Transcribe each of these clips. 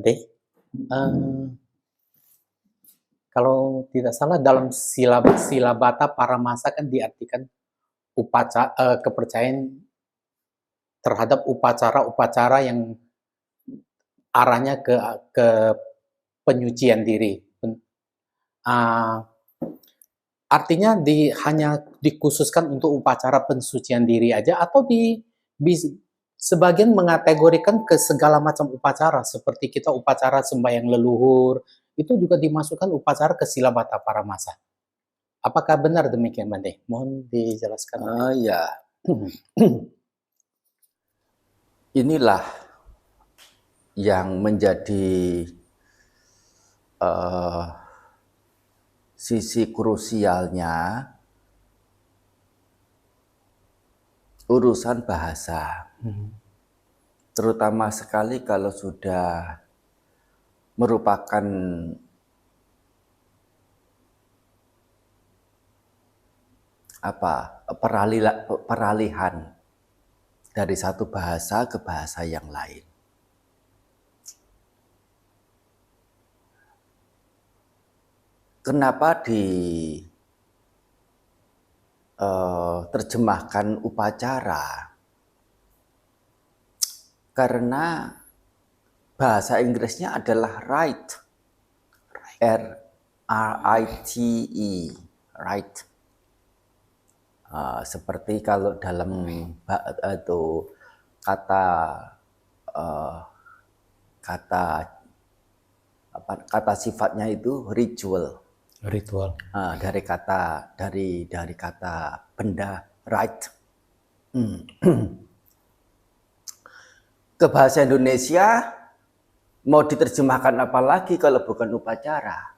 Bante. Eh, Kalau tidak salah dalam silabata paramasa kan diartikan kepercayaan terhadap upacara-upacara yang arahnya ke penyucian diri. Uh, Artinya hanya dikhususkan untuk upacara pensucian diri aja atau sebagian mengategorikan ke segala macam upacara seperti kita upacara sembahyang leluhur itu juga dimasukkan upacara ke silabata paramasa. Apakah benar demikian, Bante? Mohon dijelaskan. Ya, inilah yang menjadi sisi krusialnya urusan bahasa. Terutama sekali kalau sudah merupakan peralihan dari satu bahasa ke bahasa yang lain. Kenapa terjemahkan upacara? Karena bahasa Inggrisnya adalah rite, R-I-T-E, rite. Seperti kalau dalam itu kata sifatnya itu ritual. Dari kata benda rite. Ke bahasa Indonesia mau diterjemahkan apa lagi kalau bukan upacara?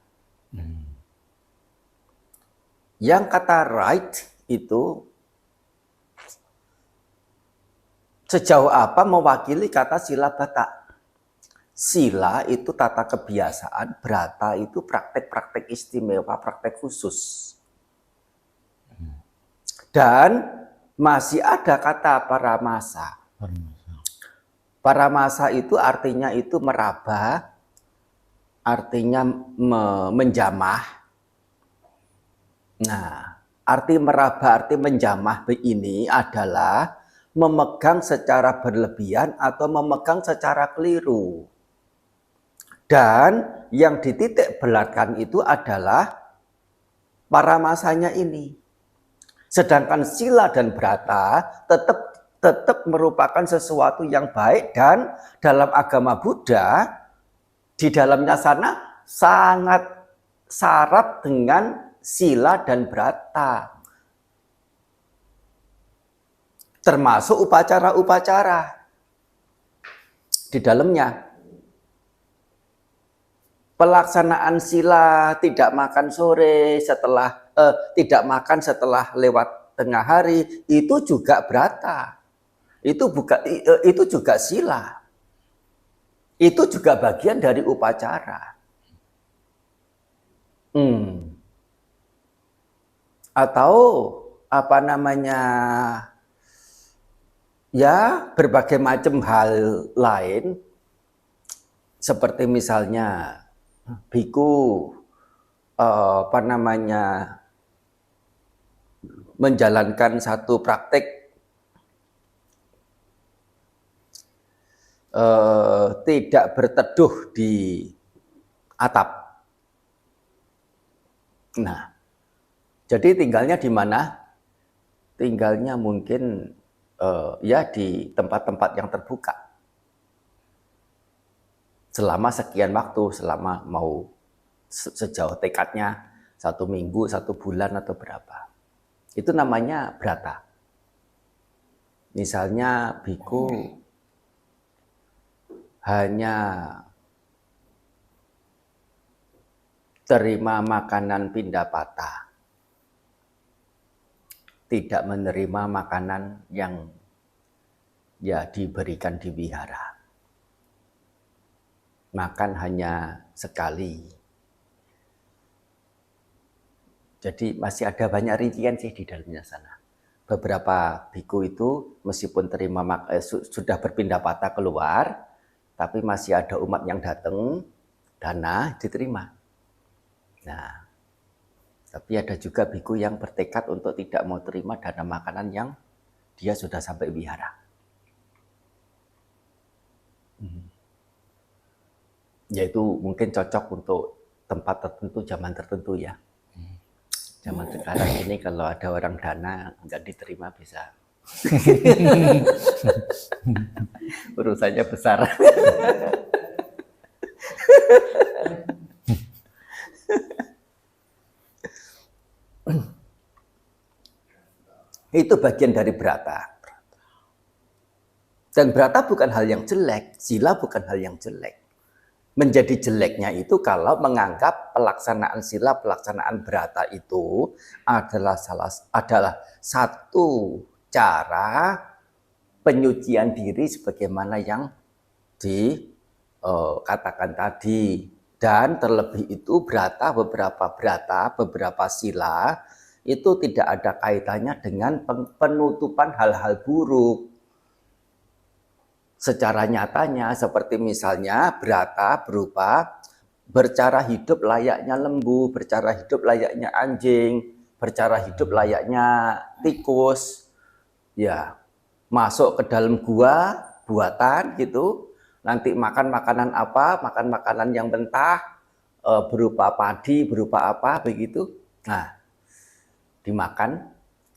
Yang kata rite itu sejauh apa mewakili kata silabata? Sila itu tata kebiasaan, brata itu praktek-praktek istimewa, praktek khusus. Dan masih ada kata paramasa. Paramasa itu artinya itu meraba, artinya menjamah. Nah, arti meraba, arti menjamah ini adalah memegang secara berlebihan atau memegang secara keliru. Dan yang dititik belatkan itu adalah paramasanya ini. Sedangkan sila dan brata tetap merupakan sesuatu yang baik dan dalam agama Buddha di dalamnya sana sangat syarat dengan sila dan brata. Termasuk upacara-upacara di dalamnya. Pelaksanaan sila tidak makan sore tidak makan setelah lewat tengah hari itu juga brata. Itu juga sila. Itu juga bagian dari upacara. Atau ya berbagai macam hal lain seperti misalnya biku menjalankan satu praktik tidak berteduh di atap. Nah, jadi tinggalnya di mana? Tinggalnya mungkin ya di tempat-tempat yang terbuka. Selama sekian waktu, selama mau sejauh tekadnya 1 minggu, 1 bulan atau berapa. Itu namanya brata. Misalnya biku hanya terima makanan pindapata, tidak menerima makanan yang ya diberikan di wihara. Makan hanya sekali. Jadi masih ada banyak rincian sih di dalamnya sana. Beberapa biku itu meskipun sudah berpindah patah keluar, tapi masih ada umat yang datang, dana diterima. Nah, tapi ada juga biku yang bertekad untuk tidak mau terima dana makanan yang dia sudah sampai wihara. Yaitu mungkin cocok untuk tempat tertentu, zaman tertentu ya. Zaman sekarang ini kalau ada orang dana nggak diterima bisa. Urusannya besar. Itu bagian dari brata. Dan brata bukan hal yang jelek, sila bukan hal yang jelek. Menjadi jeleknya itu kalau menganggap pelaksanaan sila, pelaksanaan brata itu adalah satu cara penyucian diri sebagaimana yang dikatakan tadi. Dan terlebih itu beberapa sila itu tidak ada kaitannya dengan penutupan hal-hal buruk. Secara nyatanya seperti misalnya brata berupa bercara hidup layaknya lembu, bercara hidup layaknya anjing, bercara hidup layaknya tikus. Ya, masuk ke dalam gua buatan gitu. Nanti makan makanan apa? Makan makanan yang mentah, berupa padi, berupa apa begitu. Nah, dimakan,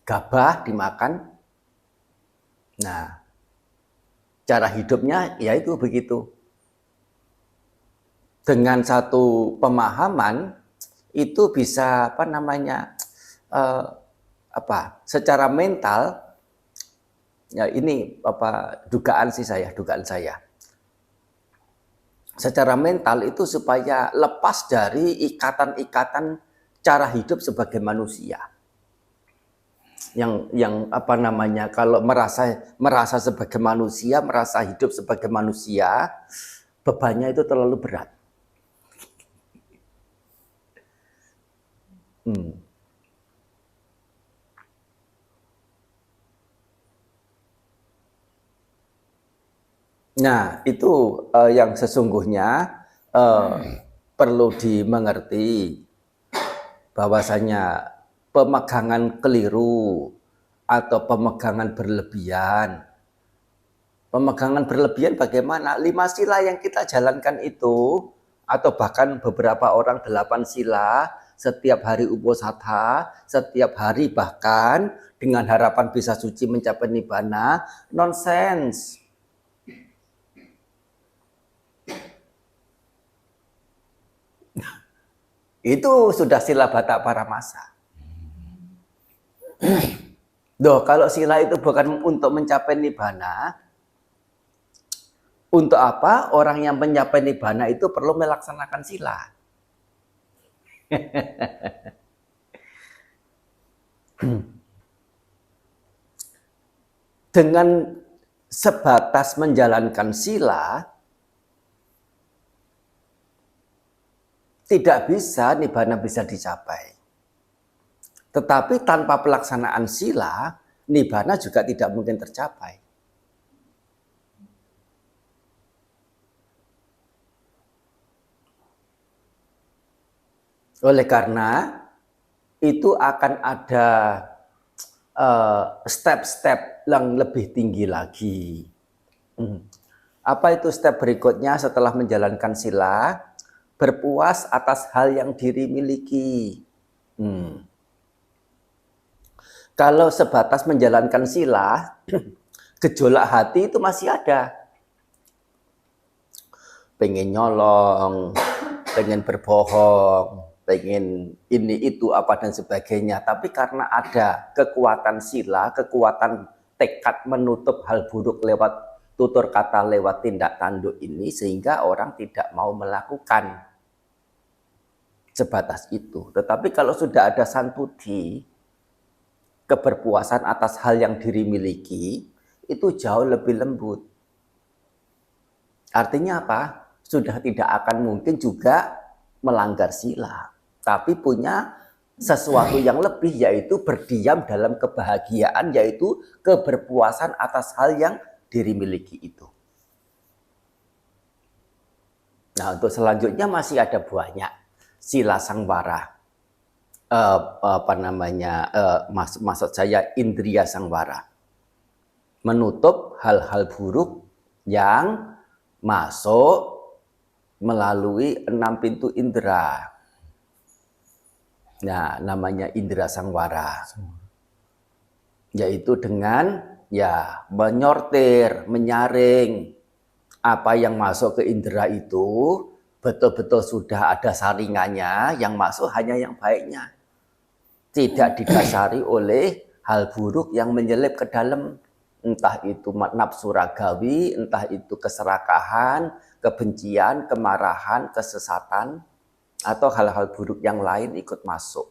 gabah dimakan. Nah, cara hidupnya ya itu begitu. Dengan satu pemahaman itu bisa secara mental ya ini dugaan saya. Secara mental itu supaya lepas dari ikatan-ikatan cara hidup sebagai manusia. Kalau merasa sebagai manusia, merasa hidup sebagai manusia, bebannya itu terlalu berat. Nah, itu yang sesungguhnya perlu dimengerti bahwasanya pemegangan keliru atau pemegangan berlebihan. Pemegangan berlebihan bagaimana? 5 sila yang kita jalankan itu, atau bahkan beberapa orang 8 sila, setiap hari uposatha, setiap hari bahkan dengan harapan bisa suci mencapai nibbana, nonsense. Itu sudah sila bata paramasa. Kalau sila itu bukan untuk mencapai nibbana, untuk apa? Orang yang mencapai nibbana itu perlu melaksanakan sila. Dengan sebatas menjalankan sila, tidak bisa nibbana bisa dicapai. Tetapi tanpa pelaksanaan sila, nibbana juga tidak mungkin tercapai. Oleh karena itu akan ada step-step yang lebih tinggi lagi. Apa itu step berikutnya setelah menjalankan sila? Berpuas atas hal yang diri miliki. Kalau sebatas menjalankan sila, gejolak hati itu masih ada. Pengen nyolong, pengen berbohong, pengen ini itu apa dan sebagainya. Tapi karena ada kekuatan sila, kekuatan tekad menutup hal buruk lewat tutur kata, lewat tindak tanduk ini, sehingga orang tidak mau melakukan sebatas itu. Tetapi kalau sudah ada santudhi, keberpuasan atas hal yang diri miliki, itu jauh lebih lembut. Artinya apa? Sudah tidak akan mungkin juga melanggar sila, tapi punya sesuatu yang lebih, yaitu berdiam dalam kebahagiaan, yaitu keberpuasan atas hal yang diri miliki itu. Nah, untuk selanjutnya masih ada banyak sila sangwara. Maksud saya indriya sangwara. Menutup hal-hal buruk yang masuk melalui 6 pintu indera. Nah, namanya indera sangwara. Yaitu dengan menyortir, menyaring apa yang masuk ke indera itu betul-betul sudah ada saringannya, yang masuk hanya yang baiknya. Tidak didasari oleh hal buruk yang menyelip ke dalam, entah itu nafsu ragawi, entah itu keserakahan, kebencian, kemarahan, kesesatan, atau hal-hal buruk yang lain ikut masuk.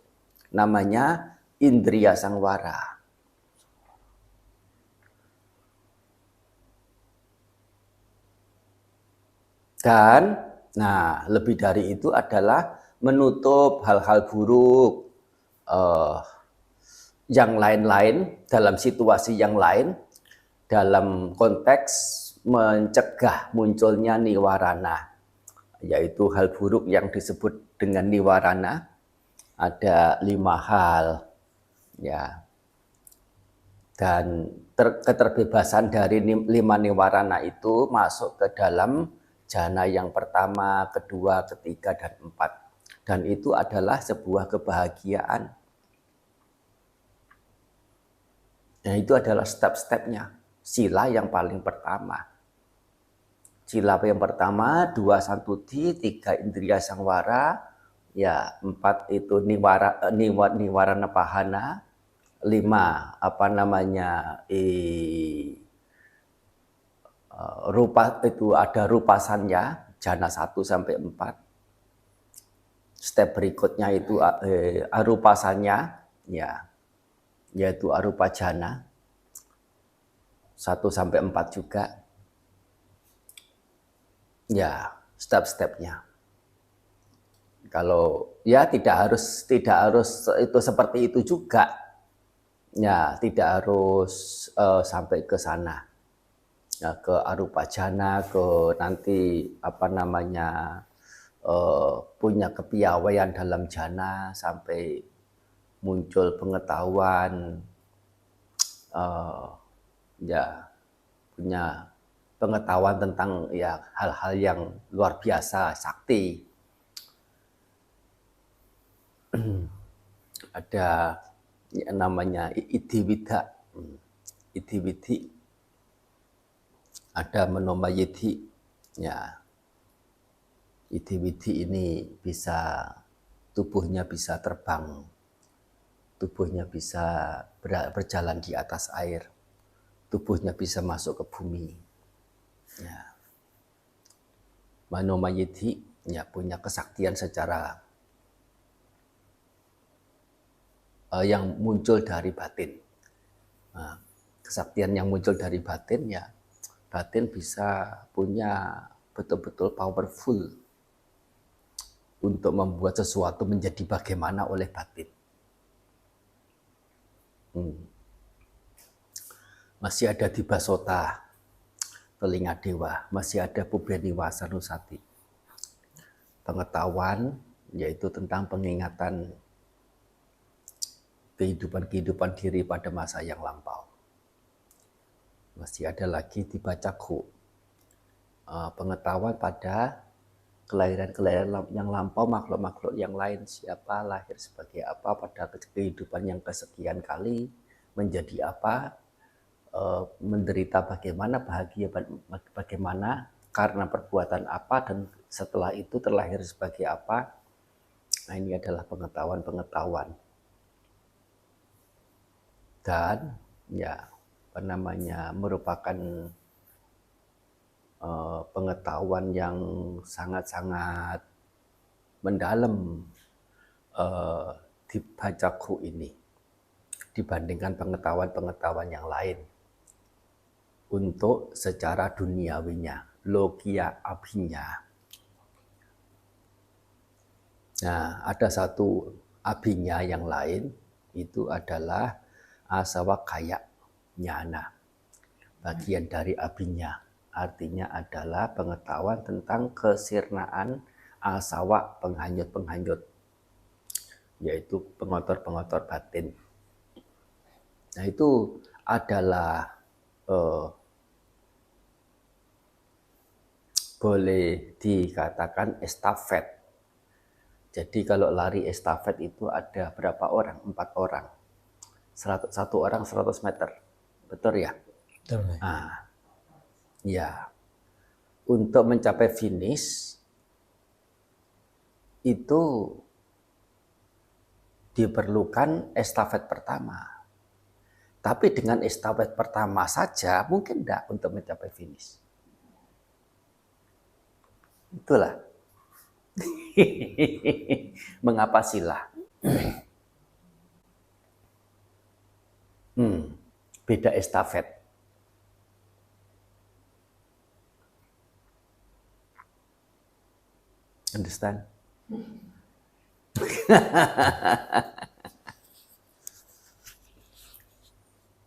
Namanya indriya sangwara. Dan lebih dari itu adalah menutup hal-hal buruk yang lain-lain dalam situasi yang lain, dalam konteks mencegah munculnya niwarana, yaitu hal buruk yang disebut dengan niwarana. Ada 5 hal, ya. Dan keterbebasan dari 5 niwarana itu masuk ke dalam jana yang pertama, kedua, ketiga, dan 4. Dan itu adalah sebuah kebahagiaan. Nah, itu adalah step-stepnya. Sila yang paling pertama. Sila yang pertama, 2 santuti, 3 indriya sangwara, 4 itu niwarana pahana, 5 rupa itu ada rupasanya, jana 1 sampai 4. Step berikutnya itu arupasanya, yaitu arupa jana 1 sampai 4 juga. Step-stepnya. Kalau tidak harus itu seperti itu juga. Tidak harus sampai ke sana. Ke arupa jana, ke nanti punya kepiawaian dalam jana sampai muncul pengetahuan, punya pengetahuan tentang hal-hal yang luar biasa, sakti. Ada namanya iddhiwidha, iddhiwidhi, ada manomayidhi. Iddhiwidhi ini bisa tubuhnya bisa terbang, tubuhnya bisa berjalan di atas air, tubuhnya bisa masuk ke bumi. Manomayidhi punya kesaktian secara yang muncul dari batin. Kesaktian yang muncul dari batin, batin bisa punya betul-betul powerful untuk membuat sesuatu menjadi bagaimana oleh batin. Masih ada Dibasota, telinga dewa, masih ada Pubeniwa Sanusati. Pengetahuan yaitu tentang pengingatan kehidupan diri pada masa yang lampau. Masih ada lagi Dibacakhu, pengetahuan pada kelahiran yang lampau, makhluk-makhluk yang lain, siapa lahir sebagai apa pada kehidupan yang kesekian kali, menjadi apa, menderita bagaimana, bahagia bagaimana, karena perbuatan apa, dan setelah itu terlahir sebagai apa. Nah, ini adalah pengetahuan-pengetahuan. Dan merupakan pengetahuan yang sangat-sangat mendalam di Bacakhu ini dibandingkan pengetahuan-pengetahuan yang lain untuk secara duniawinya, lokia abhinya. Nah, ada satu abhinya yang lain, itu adalah asawakaya nyana, bagian dari abhinya. artinya adalah pengetahuan tentang kesirnaan asawak penghanyut-penghanyut, yaitu pengotor-pengotor batin. Nah, itu adalah boleh dikatakan estafet. Jadi kalau lari estafet itu ada berapa orang? 4 orang. 1 orang 100 meter. Betul ya? Betul. Nah, ya. Untuk mencapai finish itu diperlukan estafet pertama. Tapi dengan estafet pertama saja mungkin enggak untuk mencapai finish. Itulah. Mengapa sila? Beda estafet. Understand?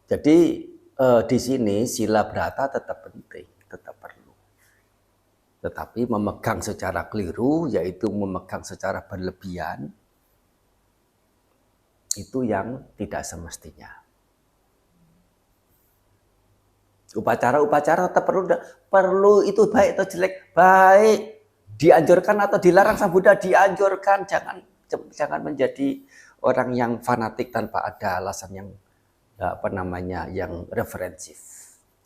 Jadi di sini sila brata tetap penting, tetap perlu. Tetapi memegang secara keliru, yaitu memegang secara berlebihan, itu yang tidak semestinya. Upacara-upacara tetap perlu itu baik atau jelek, baik. Dianjurkan atau dilarang Sang Buddha, dianjurkan. Jangan menjadi orang yang fanatik tanpa ada alasan yang yang referensif.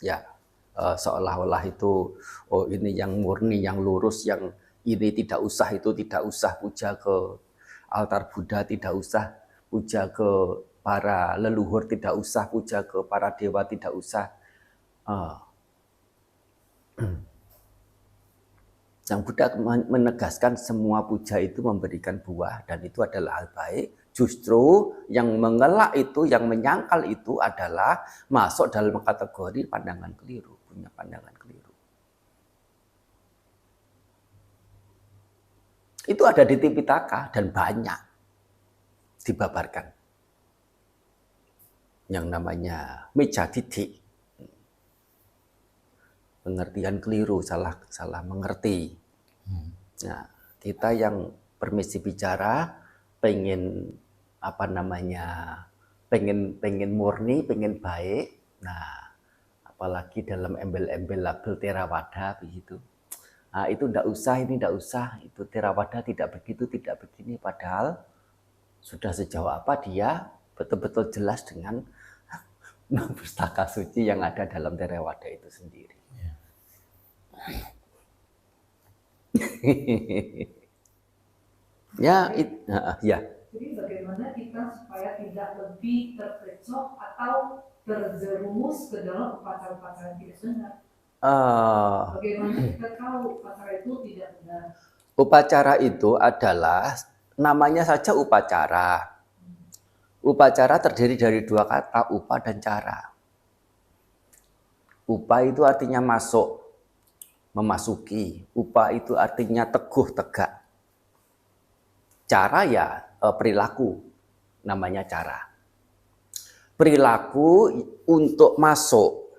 Ya, seolah-olah itu ini yang murni, yang lurus, yang ini tidak usah, itu tidak usah puja ke altar Buddha, tidak usah puja ke para leluhur, tidak usah puja ke para dewa, tidak usah. Sang Buddha menegaskan semua puja itu memberikan buah dan itu adalah hal baik. Justru yang mengelak itu, yang menyangkal itu adalah masuk dalam kategori pandangan keliru, punya pandangan keliru. Itu ada di Tipitaka dan banyak dibabarkan. Yang namanya micaditi. Pengertian keliru, salah mengerti. Nah, kita yang permisi bicara, pengen murni, pengen baik. Nah, apalagi dalam embel-embel label Theravada begitu. Nah, itu enggak usah, ini enggak usah, itu Theravada tidak begitu, tidak begini. Padahal sudah sejauh apa dia betul-betul jelas dengan pustaka suci yang ada dalam Theravada itu sendiri. Ya. Jadi bagaimana kita supaya tidak lebih terkecoh atau terjerumus ke dalam upacara-upacara yang tidak benar? Bagaimana kita tahu upacara itu tidak benar? Upacara itu adalah namanya saja upacara. Upacara terdiri dari 2 kata, upa dan cara. Upa itu artinya masuk, memasuki. Upa itu artinya teguh, tegak. Cara ya perilaku, namanya cara. Perilaku untuk masuk,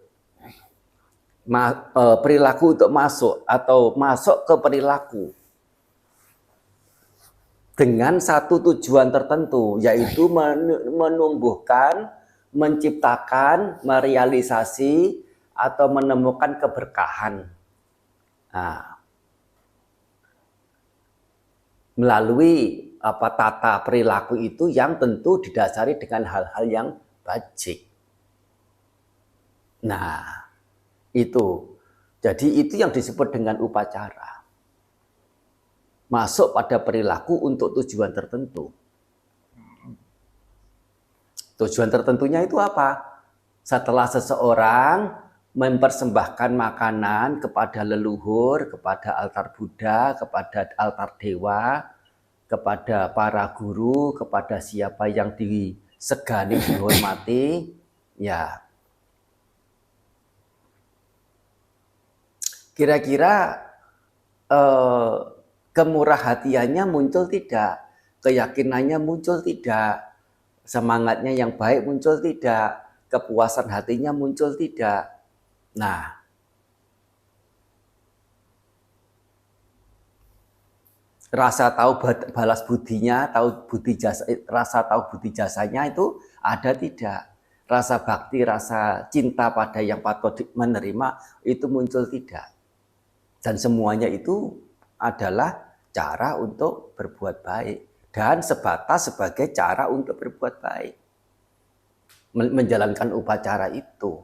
perilaku untuk masuk atau masuk ke perilaku dengan satu tujuan tertentu, yaitu menumbuhkan, menciptakan, merealisasi atau menemukan keberkahan. Nah, melalui tata perilaku itu yang tentu didasari dengan hal-hal yang bajik. Nah, itu. Jadi itu yang disebut dengan upacara. Masuk pada perilaku untuk tujuan tertentu. Tujuan tertentunya itu apa? Setelah seseorang mempersembahkan makanan kepada leluhur, kepada altar Buddha, kepada altar dewa, kepada para guru, kepada siapa yang disegani, dihormati, ya. Kira-kira kemurah hatiannya muncul tidak? Keyakinannya muncul tidak? Semangatnya yang baik muncul tidak? Kepuasan hatinya muncul tidak? Nah, rasa tahu balas budinya, tahu budi jasa, rasa tahu budi jasanya itu ada tidak? Rasa bakti, rasa cinta pada yang patut menerima itu muncul tidak? Dan semuanya itu adalah cara untuk berbuat baik dan sebatas sebagai cara untuk berbuat baik, menjalankan upacara itu.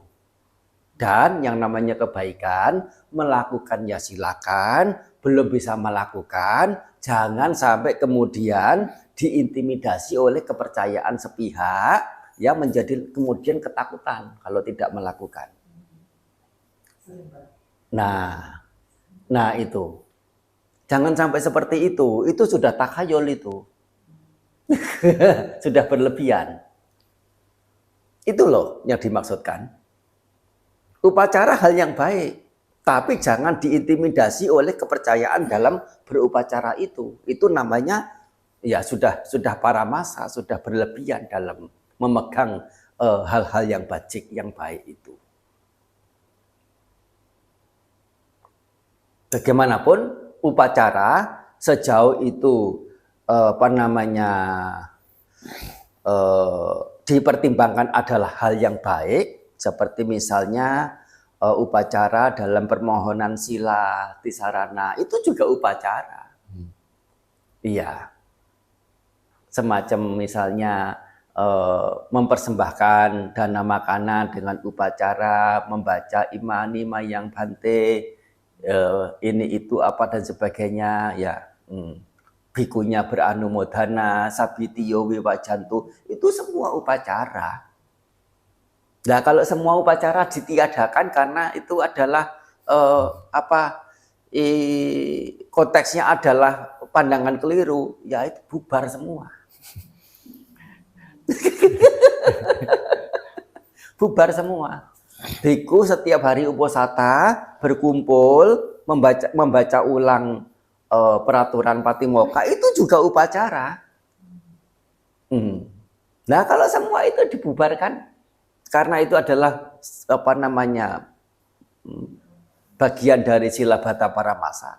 Dan yang namanya kebaikan, melakukan ya silakan, belum bisa melakukan, jangan sampai kemudian diintimidasi oleh kepercayaan sepihak yang menjadi kemudian ketakutan kalau tidak melakukan. Nah itu. Jangan sampai seperti itu sudah takhayul itu. Sudah berlebihan. Itu loh yang dimaksudkan. Upacara hal yang baik, tapi jangan diintimidasi oleh kepercayaan dalam berupacara itu. Itu namanya ya sudah paramasa, sudah berlebihan dalam memegang hal-hal yang bajik, yang baik itu. Bagaimanapun upacara sejauh itu dipertimbangkan adalah hal yang baik. Seperti misalnya upacara dalam permohonan sila, tisarana, itu juga upacara. Iya. Semacam misalnya mempersembahkan dana makanan dengan upacara, membaca imani mayang bante, ini itu apa dan sebagainya, ya. Bikunya beranumodana, sabitiyo wiwajantu, itu semua upacara. Nah, kalau semua upacara ditiadakan karena itu adalah konteksnya adalah pandangan keliru, ya itu bubar semua. Bubar semua. Biku setiap hari uposatha berkumpul membaca ulang peraturan patimokkha, itu juga upacara. Nah, kalau semua itu dibubarkan karena itu adalah bagian dari sila bata paramasa,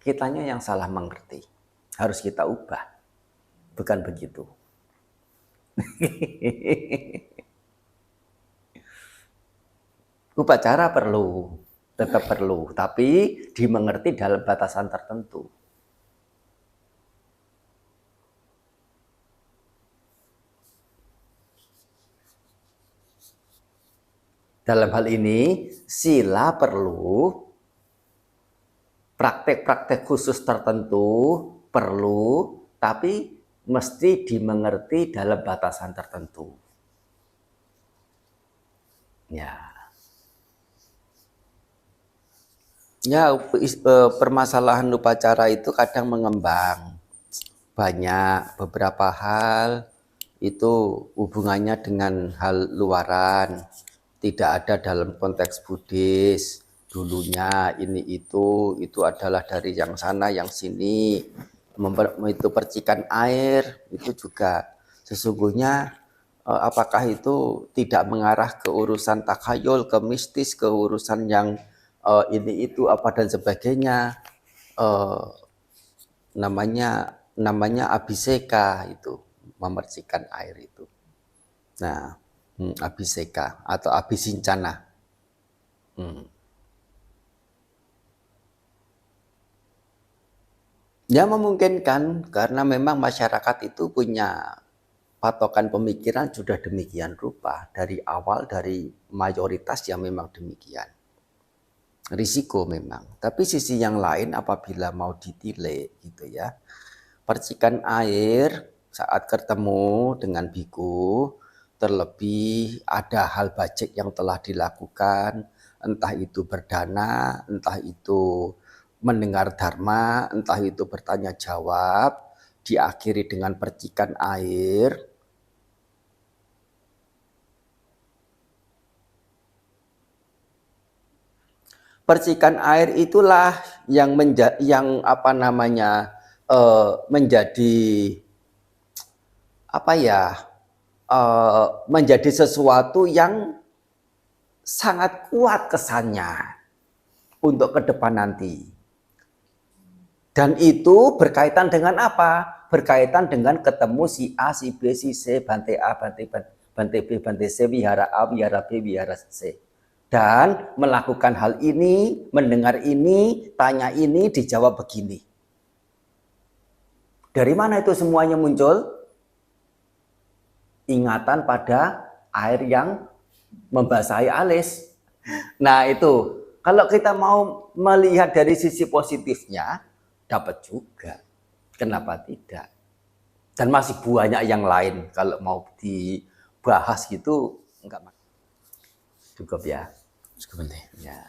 kitanya yang salah mengerti. Harus kita ubah. Bukan begitu. Upacara perlu, tetap perlu, tapi dimengerti dalam batasan tertentu. Dalam hal ini, sila perlu, praktek-praktek khusus tertentu perlu, tapi mesti dimengerti dalam batasan tertentu. Permasalahan upacara itu kadang mengembang. Banyak, beberapa hal itu hubungannya dengan hal luaran. Tidak ada dalam konteks Buddhis. Dulunya ini itu adalah dari yang sana, yang sini. Itu percikan air, itu juga sesungguhnya apakah itu tidak mengarah ke urusan takhayul, ke mistis, ke urusan yang ini itu apa dan sebagainya. Namanya abhiseka itu, memercikan air itu. Nah, abhiseka atau abhisincana. Ya memungkinkan karena memang masyarakat itu punya patokan pemikiran sudah demikian rupa dari awal, dari mayoritas yang memang demikian. Risiko memang. Tapi sisi yang lain apabila mau ditilik gitu ya, percikan air saat ketemu dengan biku, terlebih ada hal bajik yang telah dilakukan, entah itu berdana, entah itu mendengar dharma, entah itu bertanya jawab, diakhiri dengan percikan air. Percikan air itulah yang menjadi menjadi sesuatu yang sangat kuat kesannya untuk ke depan nanti. Dan itu berkaitan dengan apa? Berkaitan dengan ketemu si A, si B, si C, Bante A, Bante B, Bante C, wihara A, wihara B, wihara C. Dan melakukan hal ini, mendengar ini, tanya ini, dijawab begini. Dari mana itu semuanya muncul? Ingatan pada air yang membasahi alis. Nah itu, kalau kita mau melihat dari sisi positifnya, dapat juga. Kenapa tidak? Dan masih banyak yang lain. Kalau mau dibahas gitu, enggak. Cukup ya. Cukup Bante. Ya.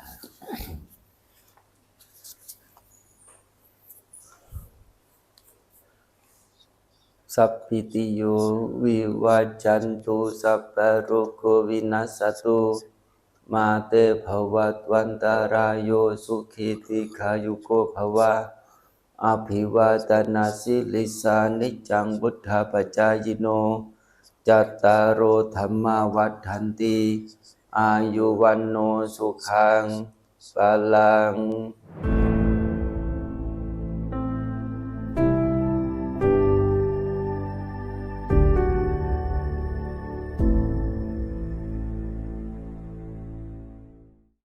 Sappitiyo viwajantu sabbarogo vinasatu mate bhavatwantarayo sukhiti gayuko bhava abhivadanasi lisanijang buddha pacayino cattaro dhamma waddhanti ayuwanno sukhang balang.